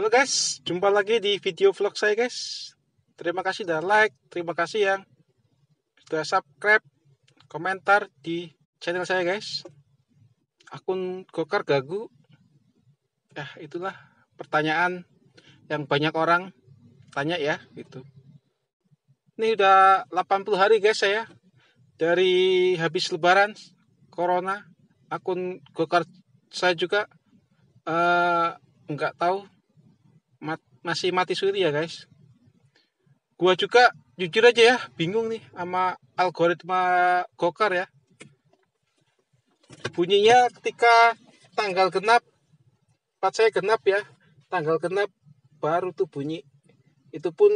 Halo guys, jumpa lagi di video vlog saya guys. Terima kasih sudah like, terima kasih yang sudah subscribe, komentar di channel saya guys. Akun Gokar Gagu. Ya itulah pertanyaan yang banyak orang tanya ya gitu. Ini udah 80 hari guys saya dari habis lebaran corona. Akun Gokar saya juga nggak tahu masih mati suri ya guys. Gua juga jujur aja ya bingung nih sama algoritma Gokar ya. Bunyinya ketika tanggal genap, plat saya genap ya, tanggal genap baru tuh bunyi. Itu pun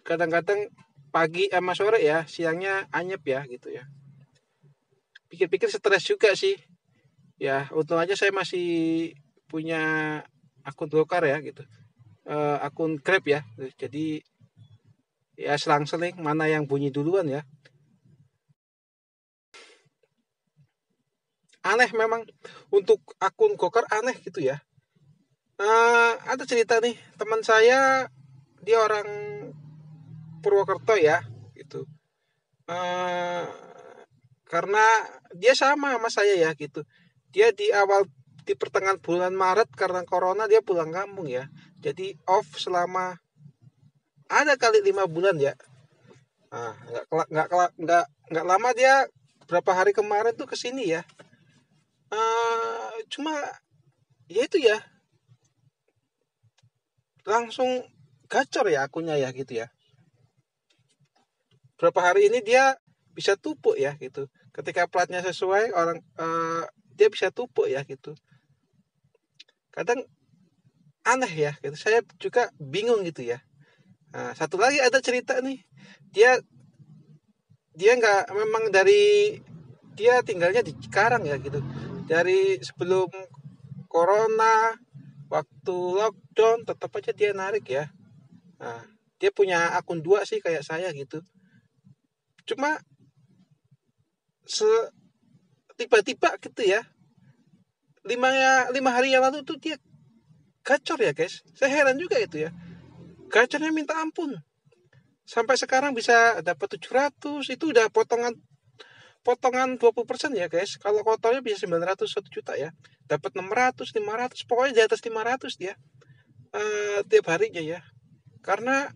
kadang-kadang pagi sama sore ya, siangnya anyep ya gitu ya. Pikir-pikir stres juga sih. Ya untung aja saya masih punya akun Gokar ya gitu. Akun Grab ya. Jadi ya selang-seling mana yang bunyi duluan ya. Aneh memang untuk akun Gokar aneh gitu ya. Ada cerita nih teman saya, dia orang Purwokerto ya gitu. Karena dia sama saya ya gitu. Dia di pertengahan bulan Maret karena corona dia pulang kampung ya. Jadi off selama ada kali 5 bulan ya. Nggak lama dia berapa hari kemarin tuh kesini ya. Cuma ya itu ya langsung gacor ya akunnya ya gitu ya. Berapa hari ini dia bisa tupuk ya gitu. Ketika platnya sesuai dia bisa tupuk ya gitu. Kadang aneh ya gitu. Saya juga bingung gitu ya. Nah, satu lagi ada cerita nih. Dia nggak memang dia tinggalnya di Cikarang ya gitu. Dari sebelum corona, waktu lockdown tetap aja dia narik ya. Nah, dia punya akun 2 sih kayak saya gitu. Cuma tiba-tiba gitu ya. 5 hari yang lalu tuh dia gacor ya guys. Saya heran juga itu ya. Gacornya minta ampun. Sampai sekarang bisa dapat 700, itu udah potongan 20% ya guys. Kalau kotornya bisa 900 1 juta ya. Dapat 600, 500, pokoknya di atas 500 dia. Tiap harinya ya. Karena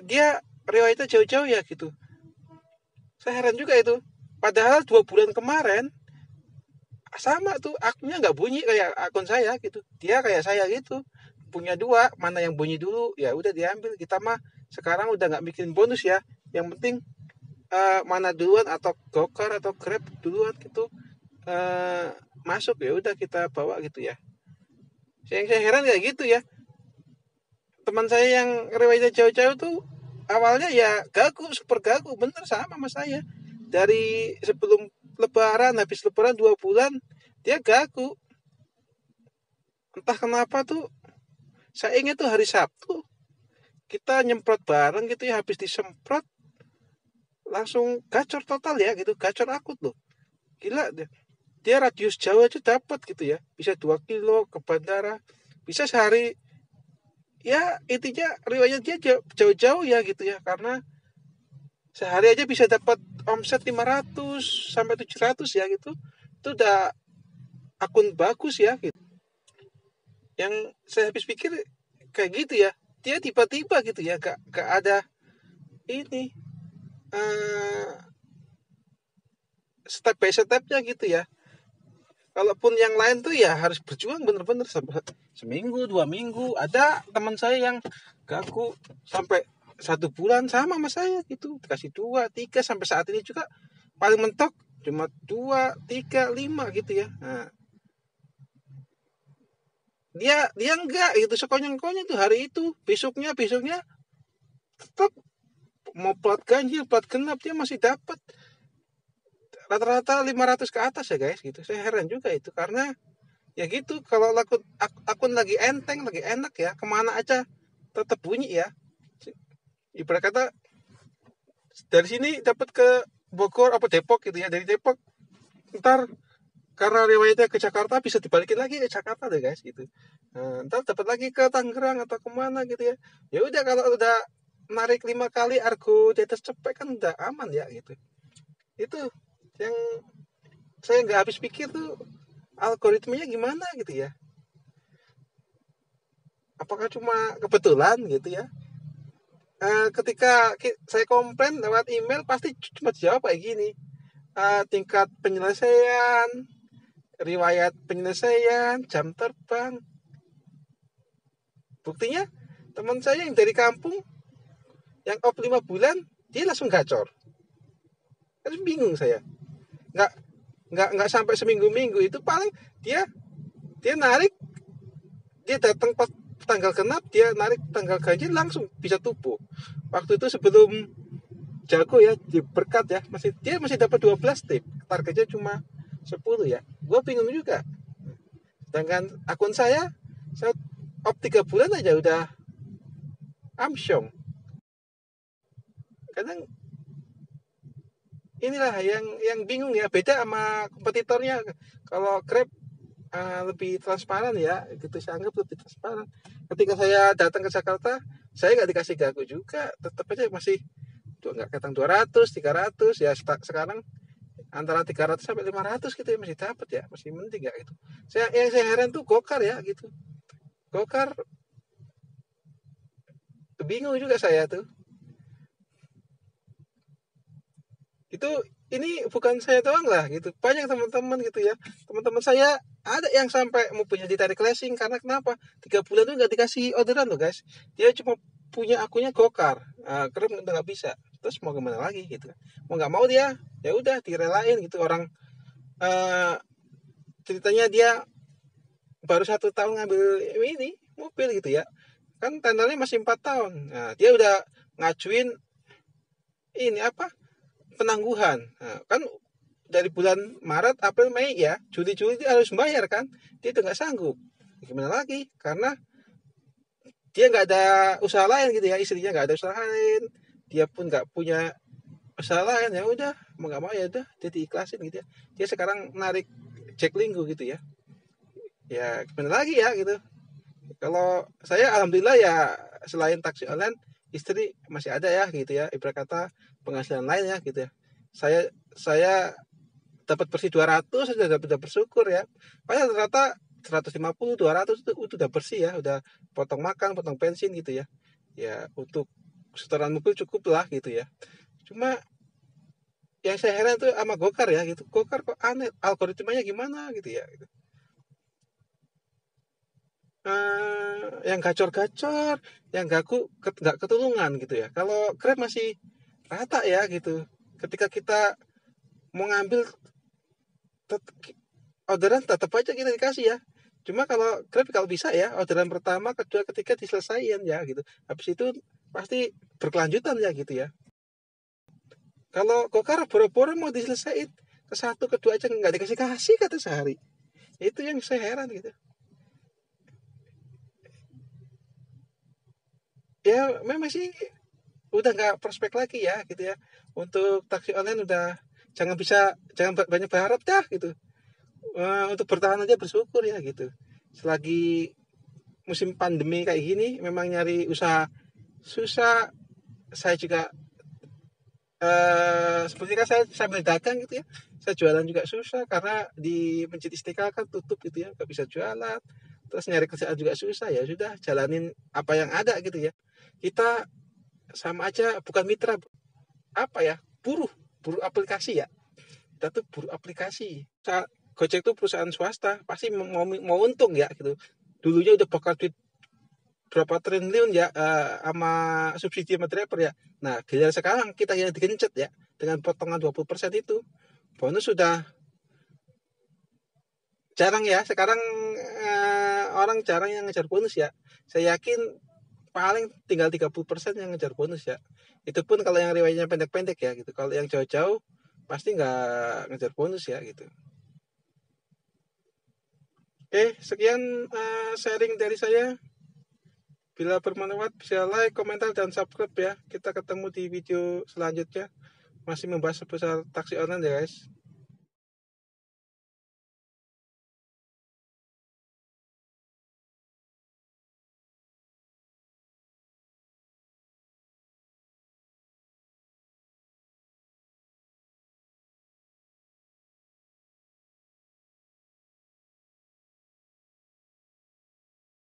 dia riwayatnya jauh-jauh ya gitu. Saya heran juga itu. Padahal 2 bulan kemarin sama tuh akunnya nggak bunyi kayak akun saya gitu. Dia kayak saya gitu. Punya 2, mana yang bunyi dulu ya udah diambil. Kita mah sekarang udah nggak bikin bonus ya. Yang penting mana duluan atau Gokar atau Grab duluan gitu masuk ya udah kita bawa gitu ya. Saya heran kayak gitu ya. Teman saya yang riwayatnya jauh-jauh tuh awalnya ya gagu, super gagu, bener sama saya. Dari sebelum lebaran, habis lebaran 2 bulan dia gagu. Entah kenapa tuh saya ingat tuh hari Sabtu kita nyemprot bareng gitu ya, habis disemprot langsung gacor total ya gitu, gacor akut loh. Gila dia radius jauh aja dapat gitu ya, bisa 2 kilo ke bandara, bisa sehari ya. Intinya riwayat dia jauh-jauh ya gitu ya, karena sehari aja bisa dapat omset 500 sampai 700 ya gitu. Itu udah akun bagus ya gitu. Yang saya habis pikir kayak gitu ya, dia tiba-tiba gitu ya, gak ada ini step by stepnya gitu ya. Kalaupun yang lain tuh ya harus berjuang bener-bener seminggu 2 minggu. Ada teman saya yang gagu sampai 1 bulan sama saya gitu, dikasih 2, 3, sampai saat ini juga paling mentok cuma 2, 3, 5 gitu ya. Nah, dia enggak gitu, sekonyong-konyong tuh hari itu, besoknya tetap mau plat ganjil, plat genap dia masih dapat rata-rata 500 ke atas ya guys gitu. Saya heran juga itu, karena ya gitu, kalau akun lagi enteng, lagi enak ya, kemana aja tetap bunyi ya. Ibarat kata dari sini dapat ke Bogor apa Depok gitu ya, dari Depok ntar karena riwayatnya ke Jakarta bisa dibalikin lagi ke Jakarta deh guys gitu. Nah, ntar dapat lagi ke Tangerang atau kemana gitu ya. Ya udah, kalau udah narik 5 kali argo di atas cepet kan udah aman ya gitu. Itu yang saya nggak habis pikir tuh, algoritmanya gimana gitu ya. Apakah cuma kebetulan gitu ya. Ketika saya komplain lewat email pasti cuma jawab kayak gini. Tingkat penyelesaian, riwayat penyelesaian, jam terbang. Buktinya teman saya yang dari kampung, yang op 5 bulan, dia langsung gacor. Kan bingung saya. Nggak sampai seminggu-minggu, itu paling dia narik, dia datang pas tanggal genap, dia narik tanggal ganjil langsung bisa tubuh. Waktu itu sebelum jago ya, di berkat ya, dia masih dapat 12 tip, targetnya cuma 10 ya. Gue bingung juga. Sedangkan akun saya op 3 bulan aja udah amsyong. Kadang inilah yang bingung ya, beda sama kompetitornya. Kalau Grab lebih transparan ya, gitu saya anggap lebih transparan. Ketika saya datang ke Jakarta, saya nggak dikasih gagu juga, tetap aja masih nggak ketang 200, 300 ya. Sekarang antara 300 sampai 500 gitu ya masih dapat ya, masih mending ya gitu. Yang saya heran tuh Gokar ya gitu. Gokar bingung juga saya tuh. Ini bukan saya doang lah gitu, banyak teman-teman gitu ya. Teman-teman saya ada yang sampai mau punya ditarik leasing, karena kenapa, 3 bulan tuh nggak dikasih orderan loh guys. Dia cuma punya akunnya Gokar, Grab udah nggak bisa. Terus mau gimana lagi gitu, mau nggak mau dia ya udah direlain gitu. Orang ceritanya dia baru 1 tahun ngambil ini mobil gitu ya, kan tendernya masih 4 tahun. Nah, dia udah ngajuin ini penangguhan. Nah, kan dari bulan Maret, April, Mei ya, Juli dia harus bayar kan. Dia udah nggak sanggup. Gimana lagi? Karena dia nggak ada usaha lain gitu ya, istrinya nggak ada usaha lain, dia pun nggak punya usaha lain. Ya udah, mau nggak mau ya udah, dia diikhlasin gitu ya. Dia sekarang narik Jaklinggo gitu ya. Ya gimana lagi ya gitu. Kalau saya alhamdulillah ya, selain taksi online, istri masih ada ya gitu ya, ibarat kata penghasilan lain ya gitu ya. Saya dapat bersih 200 sudah bersyukur ya. Padahal ternyata 150, 200 itu udah bersih ya, udah potong makan, potong bensin gitu ya. Ya untuk setoran mobil cukup lah gitu ya. Cuma yang saya heran tuh sama Gokar ya gitu. Gokar kok aneh, algoritmanya gimana gitu ya. Gitu. Yang gacor-gacor, yang nggak ketulungan gitu ya. Kalau Grab masih rata ya gitu. Ketika kita mau ngambil orderan, tetap aja kita dikasih ya. Cuma kalau Grab kalau bisa ya, orderan pertama, kedua, ketiga diselesaikan ya gitu. Habis itu pasti berkelanjutan ya gitu ya. Kalau Gokar boro-boro mau diselesaikan, ke 1, kedua aja nggak dikasih kata sehari. Itu yang saya heran gitu. Ya memang sih udah nggak prospek lagi ya gitu ya. Untuk taksi online udah jangan banyak berharap dah gitu. Untuk bertahan aja bersyukur ya gitu. Selagi musim pandemi kayak gini memang nyari usaha susah. Saya juga seperti kan saya sambil dagang gitu ya, saya jualan juga susah karena di Masjid Istiqlal kan tutup gitu ya, nggak bisa jualan. Terus nyari kerjaan juga susah, ya sudah jalanin apa yang ada gitu ya. Kita sama aja bukan mitra, apa ya, buruh aplikasi ya. Kita tuh buruh aplikasi. Gojek tuh perusahaan swasta, pasti mau untung ya gitu. Dulunya udah bakal duit berapa triliun ya, sama subsidi sama driver ya. Nah, giliran sekarang kita yang digencet ya dengan potongan 20% itu. Bonus sudah jarang ya. Sekarang orang jarang yang ngejar bonus ya. Saya yakin paling tinggal 30% yang ngejar bonus ya. Itu pun kalau yang riwayatnya pendek-pendek ya gitu. Kalau yang jauh-jauh pasti nggak ngejar bonus ya gitu. Oke, sekian sharing dari saya. Bila bermanfaat bisa like, komentar, dan subscribe ya. Kita ketemu di video selanjutnya. Masih membahas seputar taksi online ya guys.